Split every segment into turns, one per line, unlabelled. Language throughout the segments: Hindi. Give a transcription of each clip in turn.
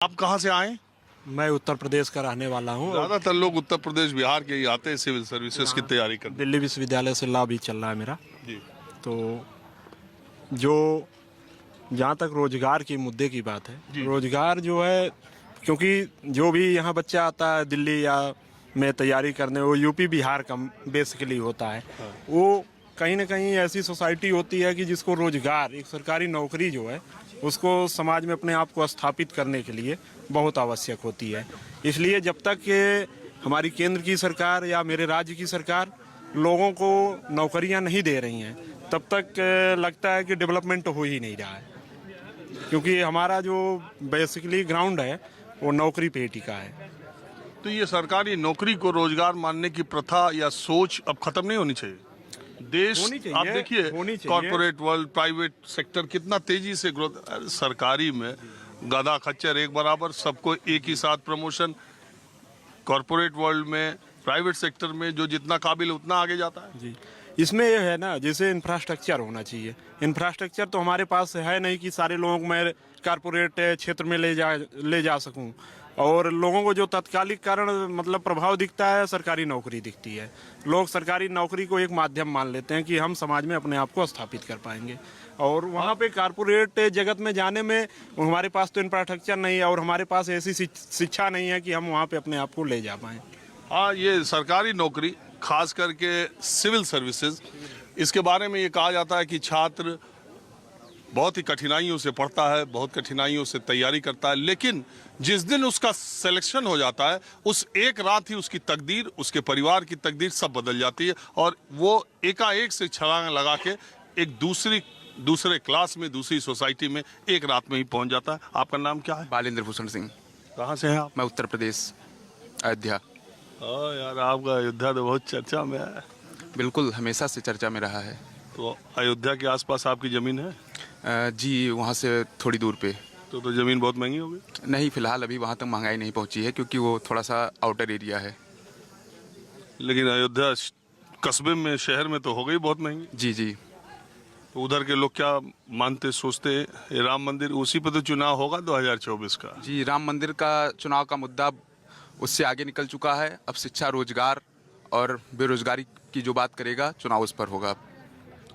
आप कहाँ से आए?
मैं उत्तर प्रदेश का रहने वाला हूँ।
ज्यादातर लोग उत्तर प्रदेश बिहार के ही आते हैं सिविल सर्विसेज की तैयारी करने।
दिल्ली विश्वविद्यालय से लॉ भी चल रहा है मेरा।
जी।
तो जो जहाँ तक रोजगार की मुद्दे की बात है,
जी।
रोजगार जो है, क्योंकि जो भी यहाँ बच्चा आता है दिल्ली या में तैयारी करने, वो यूपी बिहार का बेसिकली होता है। वो कहीं ना कहीं ऐसी सोसाइटी होती है कि जिसको रोजगार, एक सरकारी नौकरी जो है उसको समाज में अपने आप को स्थापित करने के लिए बहुत आवश्यक होती है। इसलिए जब तक कि हमारी केंद्र की सरकार या मेरे राज्य की सरकार लोगों को नौकरियां नहीं दे रही हैं, तब तक लगता है कि डेवलपमेंट हो ही नहीं रहा है। क्योंकि हमारा जो बेसिकली ग्राउंड है वो नौकरी पे ही टिका है।
तो ये सरकारी नौकरी को रोजगार मानने की प्रथा या सोच अब खत्म नहीं होनी चाहिए। देश
होनी चाहिए,
आप देखिए
होनी चाहिए।
कॉर्पोरेट वर्ल्ड, प्राइवेट सेक्टर कितना तेजी से ग्रोथ। सरकारी में गधा खच्चर एक बराबर, सबको एक ही साथ प्रमोशन। कॉर्पोरेट वर्ल्ड में, प्राइवेट सेक्टर में जो जितना काबिल उतना आगे जाता है।
जी, इसमें ये है ना, जैसे इंफ्रास्ट्रक्चर होना चाहिए। इंफ्रास्ट्रक्चर तो हमारे पास है नहीं कि सारे लोगों को मैं कारपोरेट क्षेत्र में ले जा सकूं। और लोगों को जो तत्कालिक कारण मतलब प्रभाव दिखता है, सरकारी नौकरी दिखती है। लोग सरकारी नौकरी को एक माध्यम मान लेते हैं कि हम समाज में अपने आप को स्थापित कर पाएंगे। और वहाँ पे कारपोरेट जगत में जाने में हमारे पास तो इंफ्रास्ट्रक्चर नहीं है और हमारे पास ऐसी शिक्षा नहीं है कि हम वहाँ पे अपने आप को ले जा पाएँ।
हाँ, ये सरकारी नौकरी खास करके सिविल सर्विसेज, इसके बारे में ये कहा जाता है कि छात्र बहुत ही कठिनाइयों से पढ़ता है, बहुत कठिनाइयों से तैयारी करता है, लेकिन जिस दिन उसका सिलेक्शन हो जाता है उस एक रात ही उसकी तकदीर, उसके परिवार की तकदीर सब बदल जाती है और वो एकाएक से छलांग लगा के एक दूसरे क्लास में, दूसरी सोसाइटी में एक रात में ही पहुंच जाता है। आपका नाम क्या है?
बालेंद्र भूषण सिंह।
कहाँ से हैं आप?
मैं उत्तर प्रदेश, अयोध्या।
यार, आपका अयोध्या तो बहुत चर्चा में है।
बिल्कुल, हमेशा से चर्चा में रहा है।
तो अयोध्या के आसपास आपकी ज़मीन है?
जी, वहाँ से थोड़ी दूर पे।
तो ज़मीन बहुत महंगी होगी?
नहीं, फिलहाल अभी वहाँ तक महंगाई नहीं पहुँची है क्योंकि वो थोड़ा सा आउटर एरिया है।
लेकिन अयोध्या कस्बे में, शहर में तो हो गई बहुत महंगी।
जी जी।
तो उधर के लोग क्या मानते सोचते हैं? ये राम मंदिर, उसी पर तो चुनाव होगा 2024 का।
जी, राम मंदिर का चुनाव का मुद्दा उससे आगे निकल चुका है। अब शिक्षा, रोजगार और बेरोजगारी की जो बात करेगा, चुनाव उस पर होगा।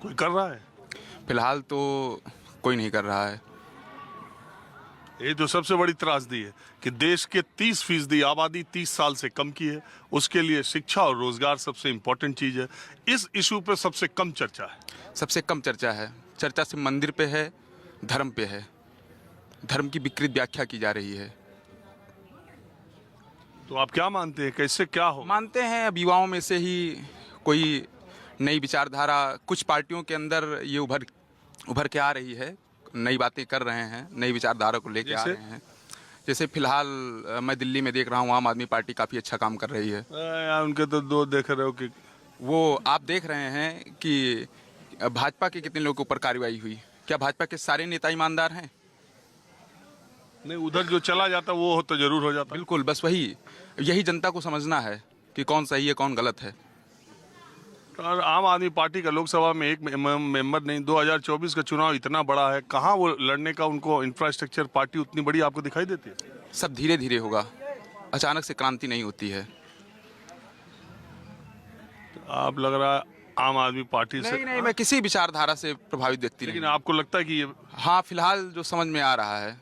कोई कर रहा है?
फिलहाल तो कोई नहीं कर रहा है।
ये जो सबसे बड़ी त्रासदी है कि देश के 30% आबादी 30 साल से कम की है, उसके लिए शिक्षा और रोजगार सबसे इम्पोर्टेंट चीज़ है। इस इशू पे सबसे कम चर्चा है।
सबसे कम चर्चा है। चर्चा सिर्फ मंदिर पे है, धर्म पे है। धर्म की विकृत व्याख्या की जा रही है।
तो आप क्या मानते हैं, कैसे क्या हो?
मानते हैं अब युवाओं में से ही कोई नई विचारधारा कुछ पार्टियों के अंदर ये उभर के आ रही है, नई बातें कर रहे हैं, नई विचारधारा को लेके आ रहे हैं। जैसे फिलहाल मैं दिल्ली में देख रहा हूँ, आम आदमी पार्टी काफ़ी अच्छा काम कर रही है।
यार, उनके तो दो देख रहे हो कि
वो आप देख रहे हैं कि भाजपा के कितने लोगों के ऊपर कार्रवाई हुई। क्या भाजपा के सारे नेता ईमानदार हैं?
नहीं, उधर जो चला जाता वो हो तो जरूर हो जाता।
बिल्कुल, बस यही जनता को समझना है कि कौन सही है, कौन गलत है।
और आम आदमी पार्टी का लोकसभा में एक मेंबर नहीं, 2024 का चुनाव इतना बड़ा है, कहाँ वो लड़ने का उनको इंफ्रास्ट्रक्चर, पार्टी उतनी बड़ी आपको दिखाई देती है?
सब धीरे धीरे होगा, अचानक से क्रांति नहीं होती है।
आप लग रहा है आम आदमी पार्टी से?
नहीं, मैं किसी विचारधारा से प्रभावित व्यक्ति नहीं।
लेकिन आपको लगता है कि ये
हाँ, फिलहाल जो समझ में आ रहा है।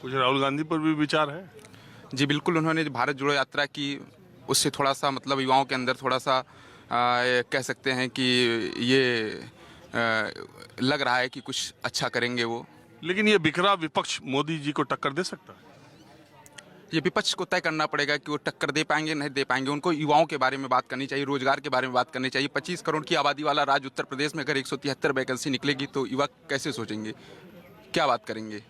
कुछ राहुल गांधी पर भी विचार है?
जी बिल्कुल, उन्होंने भारत जोड़ो यात्रा की, उससे थोड़ा सा मतलब युवाओं के अंदर थोड़ा सा कह सकते हैं कि ये लग रहा है कि कुछ अच्छा करेंगे वो।
लेकिन ये बिखरा विपक्ष मोदी जी को टक्कर दे सकता है?
ये विपक्ष को तय करना पड़ेगा कि वो टक्कर दे पाएंगे नहीं दे पाएंगे। उनको युवाओं के बारे में बात करनी चाहिए, रोजगार के बारे में बात करनी चाहिए। 25 करोड़ की आबादी वाला राज्य उत्तर प्रदेश में अगर 173 वैकेंसी निकलेगी तो युवा कैसे सोचेंगे, क्या बात करेंगे?